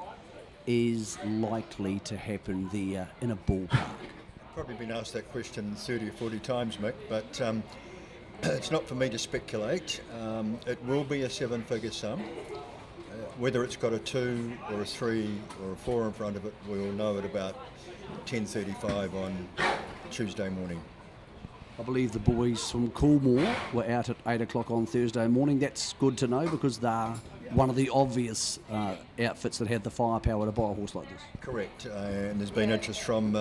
is likely to happen there in a ballpark? Probably been asked that question 30 or 40 times, Mick, but it's not for me to speculate. It will be a seven-figure sum. Whether it's got a 2 or a 3 or a 4 in front of it, we'll know at about 10:35 on Tuesday morning. I believe the boys from Coolmore were out at 8 o'clock on Thursday morning. That's good to know because they're one of the obvious outfits that have the firepower to buy a horse like this. Correct, and there's been interest from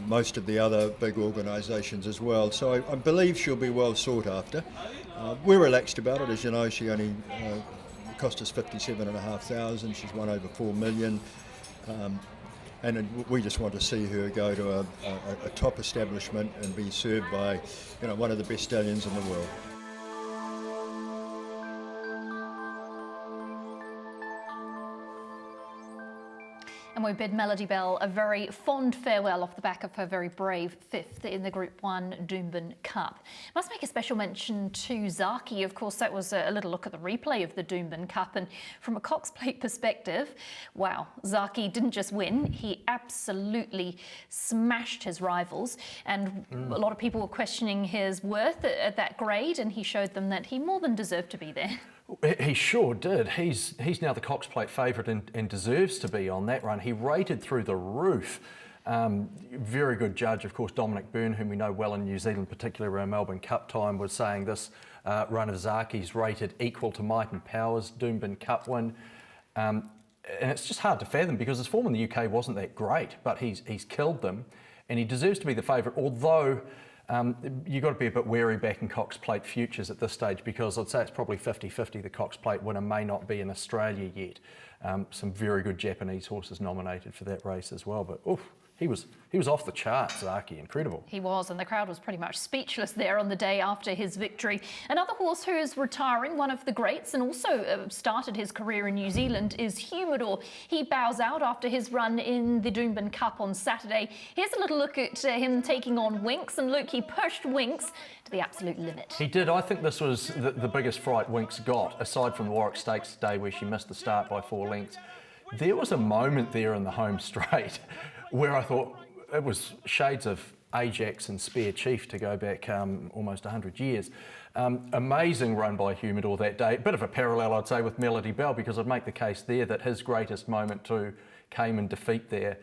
most of the other big organisations as well. So I believe she'll be well sought after. We're relaxed about it. As you know, she only cost us $57,500. She's won over $4 million. And we just want to see her go to a top establishment and be served by, one of the best stallions in the world. And And we bid Melody Belle a very fond farewell off the back of her very brave 5th in the Group 1 Doomben Cup. Must make a special mention to Zaki. Of course, that was a little look at the replay of the Doomben Cup, and from a Cox Plate perspective, wow, Zaki didn't just win, he absolutely smashed his rivals, and a lot of people were questioning his worth at that grade, and he showed them that he more than deserved to be there. He sure did. He's now the Cox Plate favourite and deserves to be on that run. He rated through the roof. Very good judge, of course, Dominic Byrne, whom we know well in New Zealand, particularly around Melbourne Cup time, was saying this run of Zaki's rated equal to Might and Power's Doomben Cup win. And it's just hard to fathom because his form in the UK wasn't that great, but he's killed them and he deserves to be the favourite, although you've got to be a bit wary backing Cox Plate futures at this stage because I'd say it's probably 50-50 the Cox Plate winner may not be in Australia yet. Some very good Japanese horses nominated for that race as well, but oof, he was off the charts, Zaki, incredible. He was, and the crowd was pretty much speechless there on the day after his victory. Another horse who is retiring, one of the greats, and also started his career in New Zealand, is Humidor. He bows out after his run in the Doomben Cup on Saturday. Here's a little look at him taking on Winks, and Luke, he pushed Winks to the absolute limit. He did. I think this was the biggest fright Winks got, aside from the Warwick Stakes today where she missed the start by 4 lengths. There was a moment there in the home straight where I thought it was shades of Ajax and Spear Chief to go back almost 100 years. Amazing run by Humidor that day. Bit of a parallel, I'd say, with Melody Belle, because I'd make the case there that his greatest moment too came in defeat there.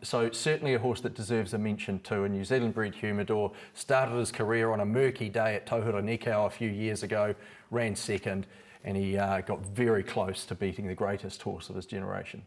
So certainly a horse that deserves a mention too. A New Zealand bred Humidor started his career on a murky day at Tauhura Nekau a few years ago, ran second, and he got very close to beating the greatest horse of his generation.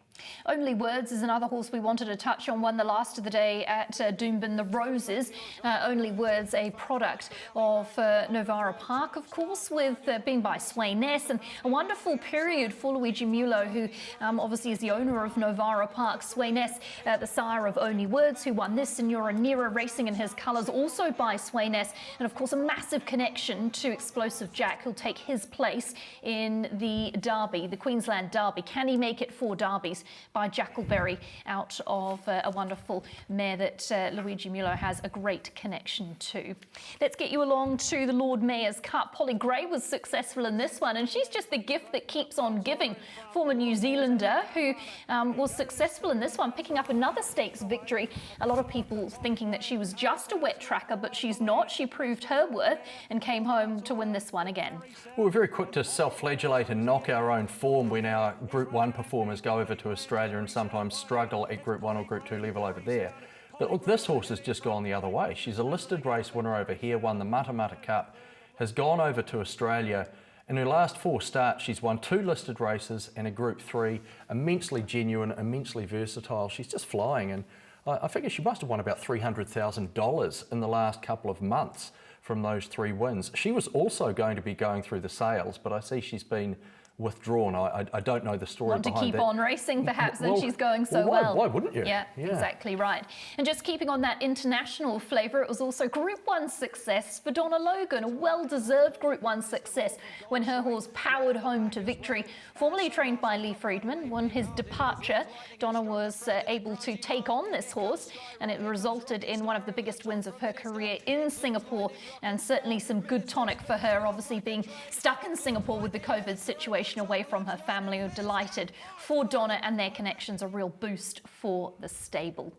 Only Words is another horse we wanted to touch on, won the last of the day at Doomben, the Roses. Only Words, a product of Novara Park, of course, with being by Sway Ness, and a wonderful period for Luigi Mulo, who obviously is the owner of Novara Park. Sway Ness, the sire of Only Words, who won this, Signora Nera, racing in his colours, also by Sway Ness, and of course a massive connection to Explosive Jack, who'll take his place in the Derby, the Queensland Derby. Can he make it 4 derbies by Jackleberry out of a wonderful mare that Luigi Mulo has a great connection to. Let's get you along to the Lord Mayor's Cup. Polly Gray was successful in this one, and she's just the gift that keeps on giving. Former New Zealander who was successful in this one, picking up another stakes victory. A lot of people thinking that she was just a wet tracker, but she's not. She proved her worth and came home to win this one again. Well, we're very quick to self-flagellate and knock our own form when our Group 1 performers go over to Australia and sometimes struggle at Group 1 or Group 2 level over there. But look, this horse has just gone the other way. She's a listed race winner over here, won the Mata Mata Cup, has gone over to Australia. In her last 4 starts, she's won 2 listed races and a Group 3, immensely genuine, immensely versatile. She's just flying, and I figure she must have won about $300,000 in the last couple of months from those 3 wins. She was also going to be going through the sales, but I see she's been withdrawn. I don't know the story behind that. Want to keep on racing, perhaps, and she's going so well. Why wouldn't you? Yeah, exactly right. And just keeping on that international flavour, it was also Group 1 success for Donna Logan, a well-deserved Group 1 success when her horse powered home to victory. Formerly trained by Lee Friedman, on his departure, Donna was able to take on this horse, and it resulted in one of the biggest wins of her career in Singapore, and certainly some good tonic for her, obviously being stuck in Singapore with the COVID situation away from her family. Are delighted for Donna and their connections, a real boost for the stable.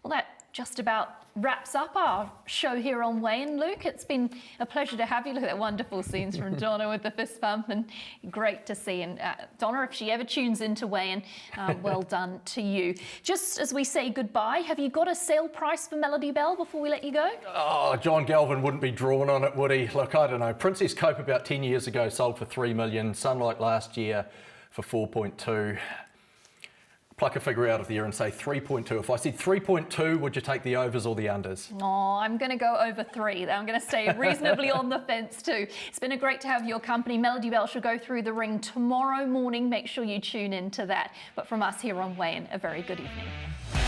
Well, that just about wraps up our show here on Weigh In. Luke, it's been a pleasure to have you. Look at that wonderful scenes from Donna with the fist bump, and great to see. And Donna, if she ever tunes into Weigh In, well done to you. Just as we say goodbye, have you got a sale price for Melody Belle before we let you go? Oh, John Galvin wouldn't be drawn on it, would he? Look, I don't know. Princess Cope about 10 years ago sold for $3 million. Sunlight last year for 4.2. Pluck a figure out of the air and say 3.2. If I said 3.2, would you take the overs or the unders? Oh, I'm going to go over 3. I'm going to stay reasonably on the fence too. It's been great to have your company. Melody Belle should go through the ring tomorrow morning. Make sure you tune in to that. But from us here on Weigh In, a very good evening.